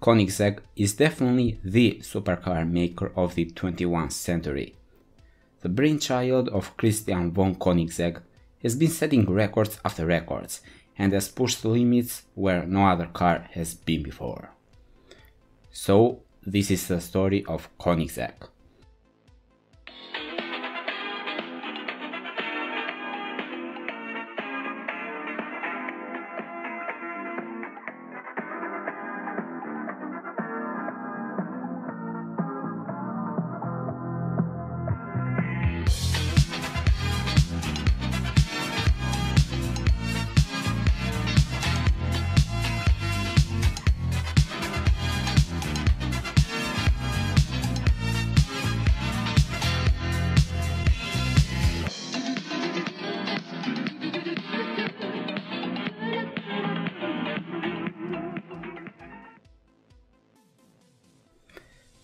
Koenigsegg is definitely the supercar maker of the 21st century. The brainchild of Christian Von Koenigsegg has been setting records after records and has pushed limits where no other car has been before. So, this is the story of Koenigsegg.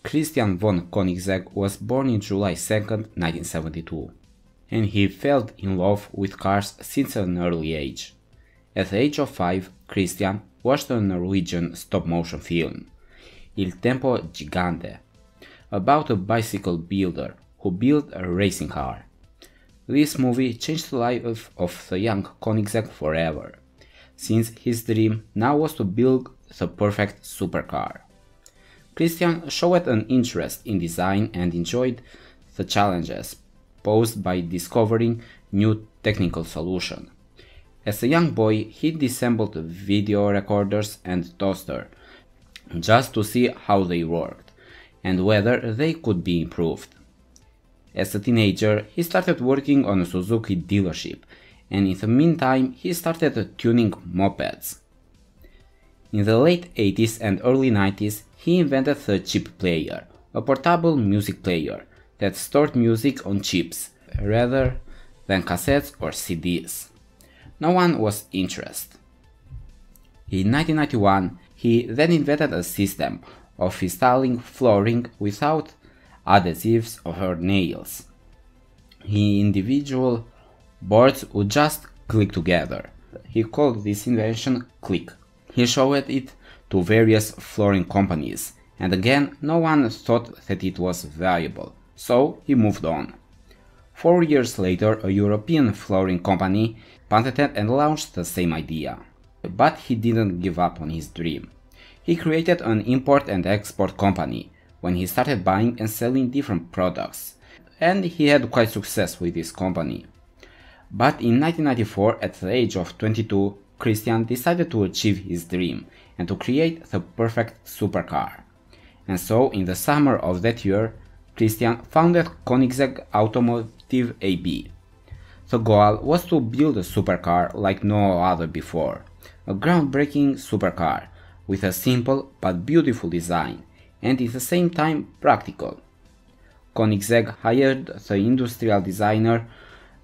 Christian Von Koenigsegg was born on July 2, 1972, and he fell in love with cars since an early age. At the age of 5, Christian watched a Norwegian stop-motion film, Il Tempo Gigante, about a bicycle builder who built a racing car. This movie changed the life of the young Koenigsegg forever, since his dream now was to build the perfect supercar. Christian showed an interest in design and enjoyed the challenges posed by discovering new technical solutions. As a young boy, he disassembled video recorders and toaster just to see how they worked and whether they could be improved. As a teenager, he started working on a Suzuki dealership, and in the meantime he started tuning mopeds. In the late 80s and early 90s, he invented the chip player, a portable music player that stored music on chips rather than cassettes or CDs. No one was interested. In 1991, he then invented a system of installing flooring without adhesives or nails. Individual boards would just click together. He called this invention Click. He showed it to various flooring companies, and again no one thought that it was valuable, so he moved on. 4 years later, a European flooring company patented and launched the same idea. But he didn't give up on his dream. He created an import and export company when he started buying and selling different products, and he had quite success with this company. But in 1994, at the age of 22, Christian decided to achieve his dream and to create the perfect supercar. And so, in the summer of that year, Christian founded Koenigsegg Automotive AB. The goal was to build a supercar like no other before, a groundbreaking supercar with a simple but beautiful design and at the same time practical. Koenigsegg hired the industrial designer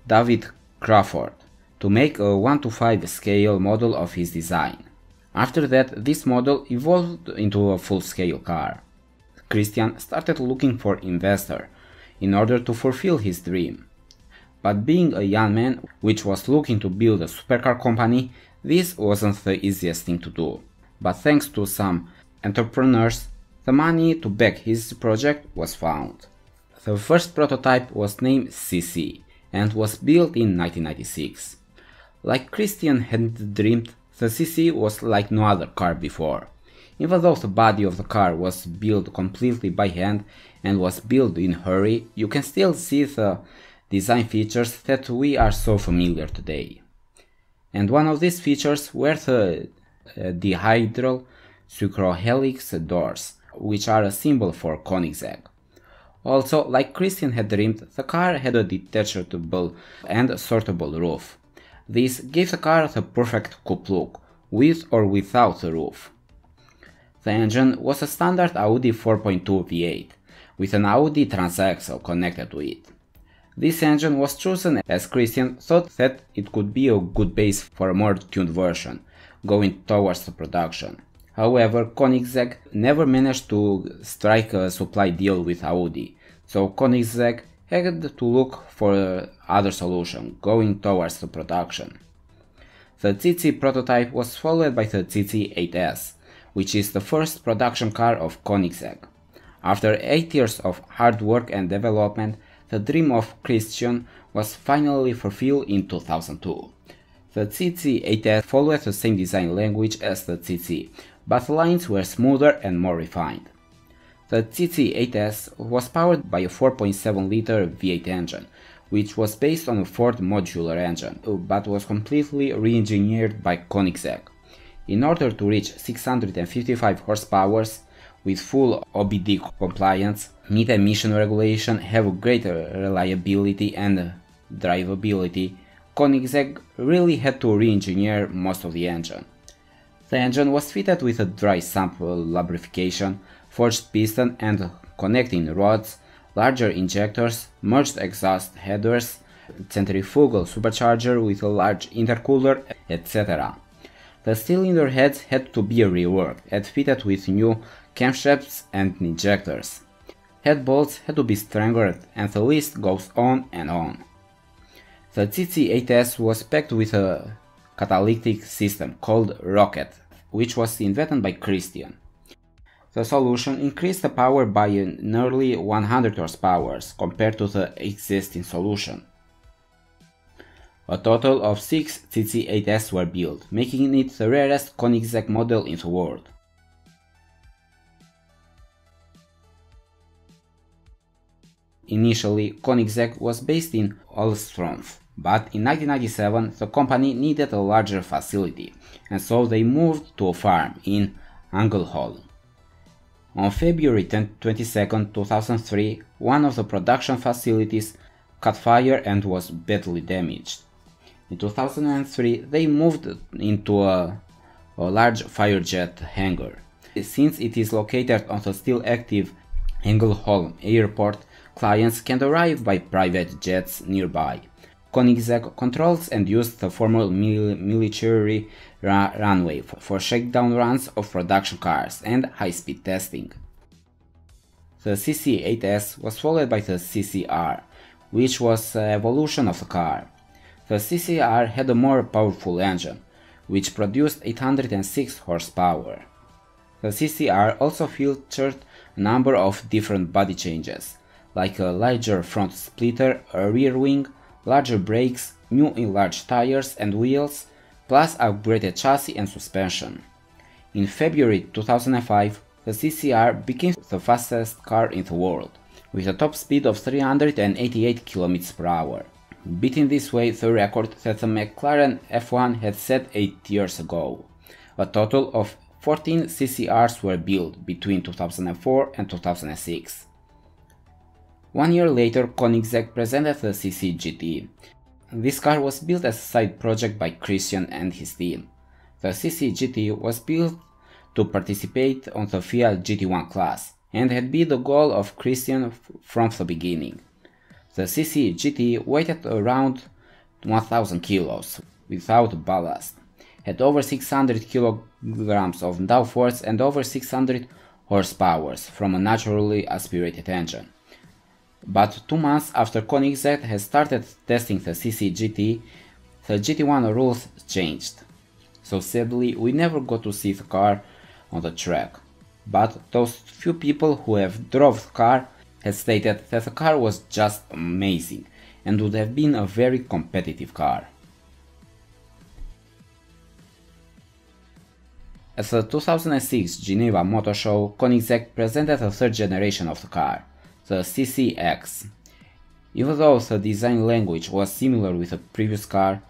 David Crawford to make a 1:5 scale model of his design. After that, this model evolved into a full-scale car. Christian started looking for an investor in order to fulfill his dream. But being a young man which was looking to build a supercar company, this wasn't the easiest thing to do. But thanks to some entrepreneurs, the money to back his project was found. The first prototype was named CC and was built in 1996. Like Christian had dreamed, the CC was like no other car before. Even though the body of the car was built completely by hand and was built in a hurry, you can still see the design features that we are so familiar today. And one of these features were the dihedral Helix Doors, which are a symbol for Koenigsegg. Also, like Christian had dreamed, the car had a detachable and sortable roof. This gave the car the perfect coupe look, with or without the roof. The engine was a standard Audi 4.2 V8, with an Audi transaxle connected to it. This engine was chosen as Christian thought that it could be a good base for a more tuned version, going towards the production. However, Koenigsegg never managed to strike a supply deal with Audi, so Koenigsegg had to look for other solution, going towards the production. The CC prototype was followed by the CC8S, which is the first production car of Koenigsegg. After 8 years of hard work and development, the dream of Christian was finally fulfilled in 2002. The CC8S followed the same design language as the CC, but the lines were smoother and more refined. The CC8S was powered by a 4.7-liter V8 engine, which was based on a Ford modular engine, but was completely re-engineered by Koenigsegg. In order to reach 655 horsepower with full OBD compliance, meet emission regulation, have greater reliability and drivability, Koenigsegg really had to re-engineer most of the engine. The engine was fitted with a dry sump lubrication, forged piston and connecting rods, larger injectors, merged exhaust headers, centrifugal supercharger with a large intercooler, etc. The cylinder heads had to be reworked and fitted with new camshafts and injectors. Head bolts had to be strengthened, and the list goes on and on. The CC8S was packed with a catalytic system called Rocket, which was invented by Christian. The solution increased the power by nearly 100 horsepower compared to the existing solution. A total of 6 CC8S were built, making it the rarest Koenigsegg model in the world. Initially, Koenigsegg was based in Ålström, but in 1997 the company needed a larger facility, and so they moved to a farm in Ängelholm. On February 22, 2003, one of the production facilities caught fire and was badly damaged. In 2003 they moved into a large firejet hangar. Since it is located on the still active Ängelholm airport, clients can arrive by private jets nearby. Koenigsegg controls and used the former military runway for shakedown runs of production cars and high-speed testing. The CC8S was followed by the CCR, which was an evolution of the car. The CCR had a more powerful engine, which produced 806 horsepower. The CCR also featured a number of different body changes, like a larger front splitter, a rear wing, larger brakes, new enlarged tires and wheels, plus upgraded chassis and suspension. In February 2005, the CCR became the fastest car in the world, with a top speed of 388 km per hour, beating this way the record that the McLaren F1 had set 8 years ago. A total of 14 CCRs were built between 2004 and 2006. 1 year later, Koenigsegg presented the CC GT. This car was built as a side project by Christian and his team. The CC GT was built to participate on the Fiat GT1 class, and had been the goal of Christian from the beginning. The CC GT weighed around 1000 kilos, without ballast, had over 600 kilograms of downforce and over 600 horsepower from a naturally aspirated engine. But 2 months after Koenigsegg had started testing the CC GT, the GT1 rules changed. So sadly, we never got to see the car on the track. But those few people who have drove the car had stated that the car was just amazing and would have been a very competitive car. At the 2006 Geneva Motor Show, Koenigsegg presented a third generation of the car, the CCX. Even though the design language was similar with the previous car,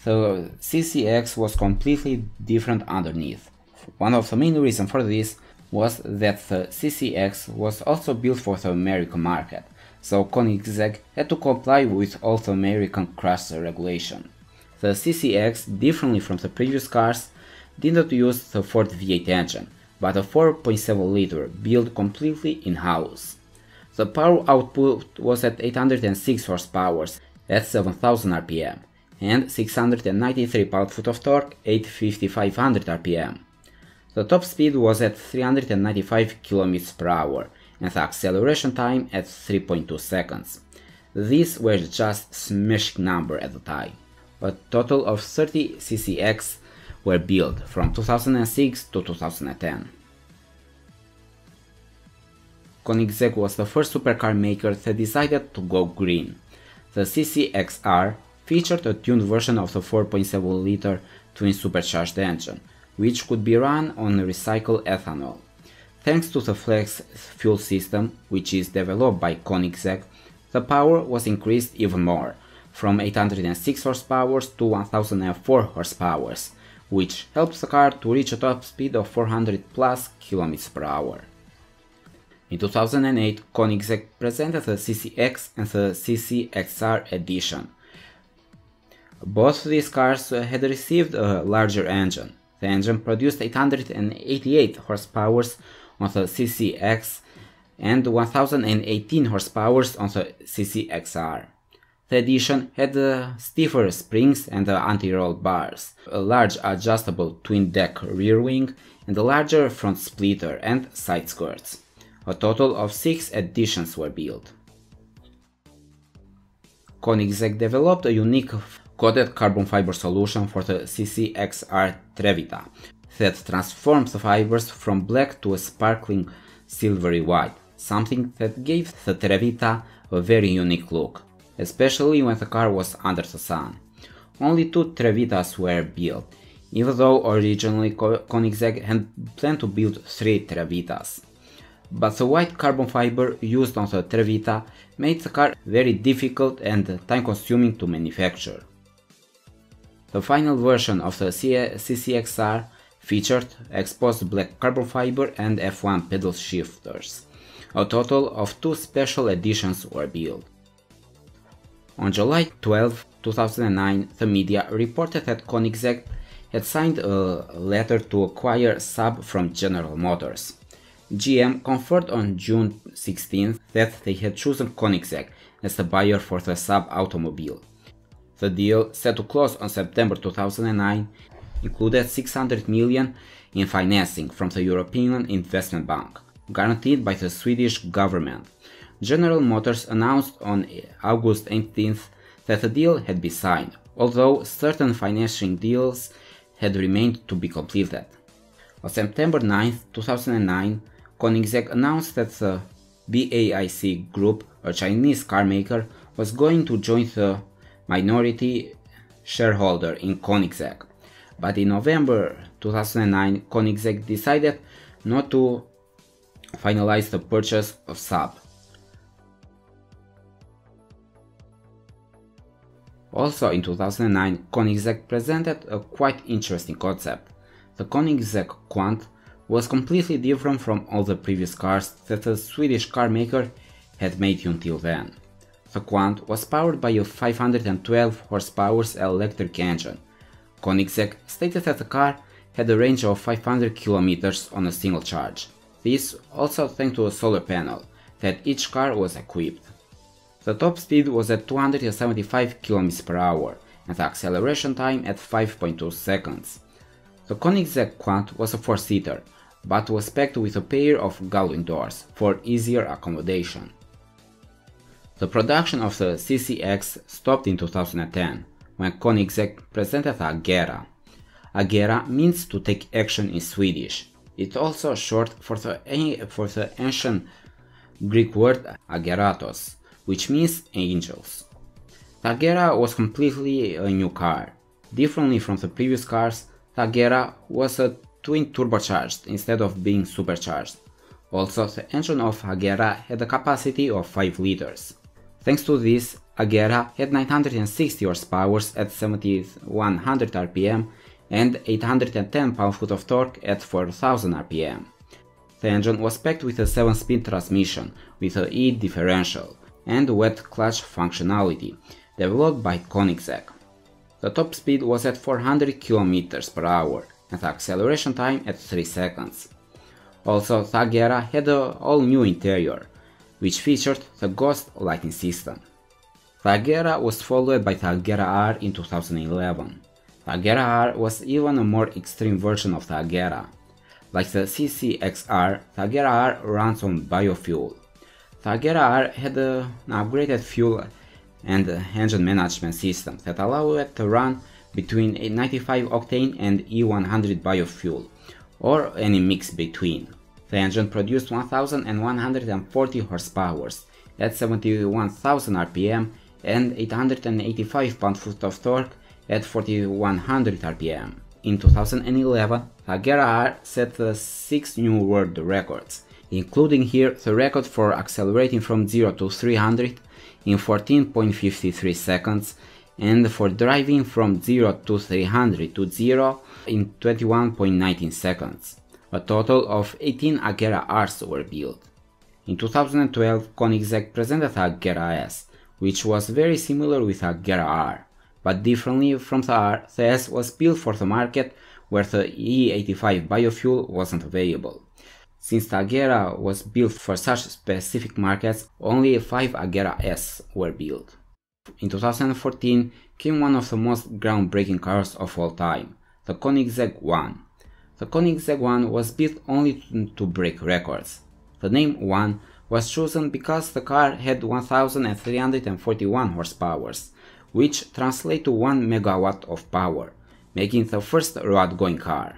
the CCX was completely different underneath. One of the main reasons for this was that the CCX was also built for the American market, so Koenigsegg had to comply with all the American crash regulation. The CCX, differently from the previous cars, did not use the Ford V8 engine, but a 4.7-liter built completely in-house. The power output was at 806 horsepower at 7000 rpm and 693 pound-foot of torque at 5500 rpm. The top speed was at 395 km per hour and the acceleration time at 3.2 seconds. These were just smashing numbers at the time. A total of 30 CCX were built from 2006 to 2010. Koenigsegg was the first supercar maker that decided to go green. The CCXR featured a tuned version of the 4.7-liter twin supercharged engine, which could be run on recycled ethanol. Thanks to the flex fuel system, which is developed by Koenigsegg, the power was increased even more, from 806 horsepower to 1004 horsepower, which helps the car to reach a top speed of 400 plus km per hour. In 2008, Koenigsegg presented the CCX and the CCXR edition. Both these cars had received a larger engine. The engine produced 888 horsepower on the CCX and 1018 horsepower on the CCXR. The edition had stiffer springs and anti-roll bars, a large adjustable twin-deck rear wing, and a larger front splitter and side skirts. A total of 6 editions were built. Koenigsegg developed a unique coated carbon fiber solution for the CCXR Trevita that transforms the fibers from black to a sparkling silvery white, something that gave the Trevita a very unique look, especially when the car was under the sun. Only 2 Trevitas were built, even though originally Koenigsegg had planned to build 3 Trevitas. But the white carbon fiber used on the Trevita made the car very difficult and time-consuming to manufacture. The final version of the CCXR featured exposed black carbon fiber and F1 pedal shifters. A total of 2 special editions were built. On July 12, 2009, the media reported that Koenigsegg had signed a letter to acquire Saab from General Motors. GM confirmed on June 16 that they had chosen Koenigsegg as the buyer for the Saab automobile. The deal, set to close on September 2009, included 600 million in financing from the European Investment Bank, guaranteed by the Swedish government. General Motors announced on August 18 that the deal had been signed, although certain financing deals had remained to be completed. On September 9, 2009, Koenigsegg announced that the BAIC Group, a Chinese car maker, was going to join the minority shareholder in Koenigsegg. But in November 2009, Koenigsegg decided not to finalize the purchase of Saab. Also in 2009, Koenigsegg presented a quite interesting concept. The Koenigsegg Quant was completely different from all the previous cars that the Swedish car maker had made until then. The Quant was powered by a 512 horsepower electric engine. Koenigsegg stated that the car had a range of 500 km on a single charge. This also thanks to a solar panel that each car was equipped. The top speed was at 275 km per hour and the acceleration time at 5.2 seconds. The Koenigsegg Quant was a 4-seater, but was packed with a pair of gullwing doors for easier accommodation. The production of the CCX stopped in 2010, when Koenigsegg presented Agera. Agera means to take action in Swedish. It's also short for the ancient Greek word ageratos, which means angels. The Agera was completely a new car. Differently from the previous cars, the Agera was a twin turbocharged instead of being supercharged. Also, the engine of Agera had a capacity of 5 liters. Thanks to this, Agera had 960 horsepower at 7100 rpm and 810 pound-foot of torque at 4000 rpm. The engine was packed with a 7-speed transmission with a E differential and wet clutch functionality, developed by Koenigsegg. The top speed was at 400 km per hour and the acceleration time at 3 seconds. Also, the Agera had an all-new interior, which featured the Ghost lighting system. The Agera was followed by the Agera R in 2011. The Agera R was even a more extreme version of the Agera. Like the CCXR, the Agera R runs on biofuel. The Agera R had an upgraded fuel and engine management system that allowed it to run between 95 octane and E100 biofuel, or any mix between. The engine produced 1140 horsepower at 71,000 rpm and 885 pound-foot of torque at 4100 rpm. In 2011, the Agera R set 6 new world records, including here the record for accelerating from 0 to 300 in 14.53 seconds and for driving from 0 to 300 to 0 in 21.19 seconds. A total of 18 Agera Rs were built. In 2012, Koenigsegg presented the Agera S, which was very similar with Agera R, but differently from the R, the S was built for the market where the E85 biofuel wasn't available. Since the Agera was built for such specific markets, only 5 Agera S were built. In 2014 came one of the most groundbreaking cars of all time, the Koenigsegg Quant. The Koenigsegg Quant was built only to break records. The name Quant was chosen because the car had 1341 horsepower, which translates to 1 megawatt of power, making the first road-going car.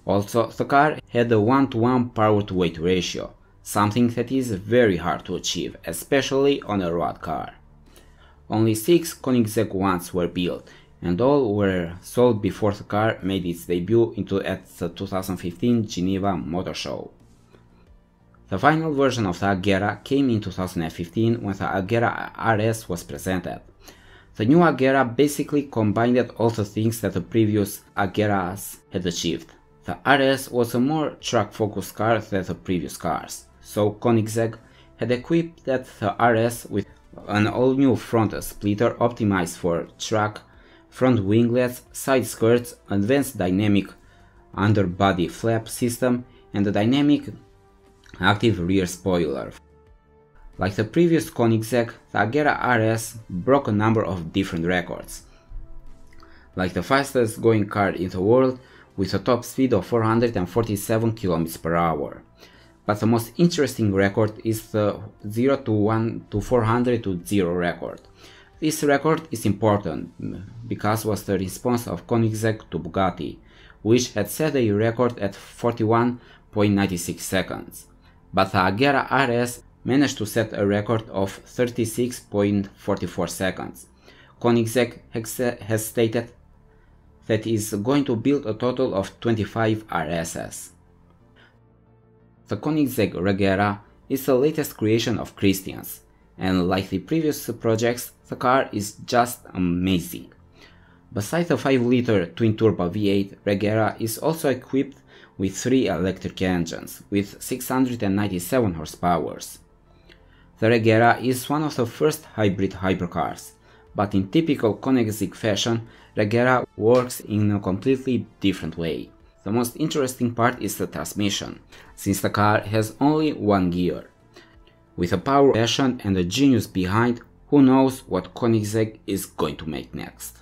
Also, the car had a 1:1 power-to-weight ratio, something that is very hard to achieve, especially on a road car. Only 6 Koenigsegg Quants were built, and all were sold before the car made its debut at the 2015 Geneva Motor Show. The final version of the Agera came in 2015 when the Agera RS was presented. The new Agera basically combined all the things that the previous Ageras had achieved. The RS was a more truck-focused car than the previous cars, so Koenigsegg had equipped the RS with an all-new front splitter optimized for truck, front winglets, side skirts, advanced dynamic underbody flap system, and a dynamic active rear spoiler. Like the previous Koenigsegg, the Agera RS broke a number of different records, like the fastest going car in the world with a top speed of 447 km per hour. But the most interesting record is the 0 to 1 to 400 to 0 record. This record is important because it was the response of Koenigsegg to Bugatti, which had set a record at 41.96 seconds. But the Agera RS managed to set a record of 36.44 seconds. Koenigsegg has stated that it is going to build a total of 25 RSs. The Koenigsegg Regera is the latest creation of Christian's, and like the previous projects, the car is just amazing. Besides the 5-liter twin-turbo V8, Regera is also equipped with 3 electric engines with 697 horsepower. The Regera is one of the first hybrid hypercars, but in typical Koenigsegg fashion, Regera works in a completely different way. The most interesting part is the transmission, since the car has only one gear. With a power, passion and a genius behind, who knows what Koenigsegg is going to make next.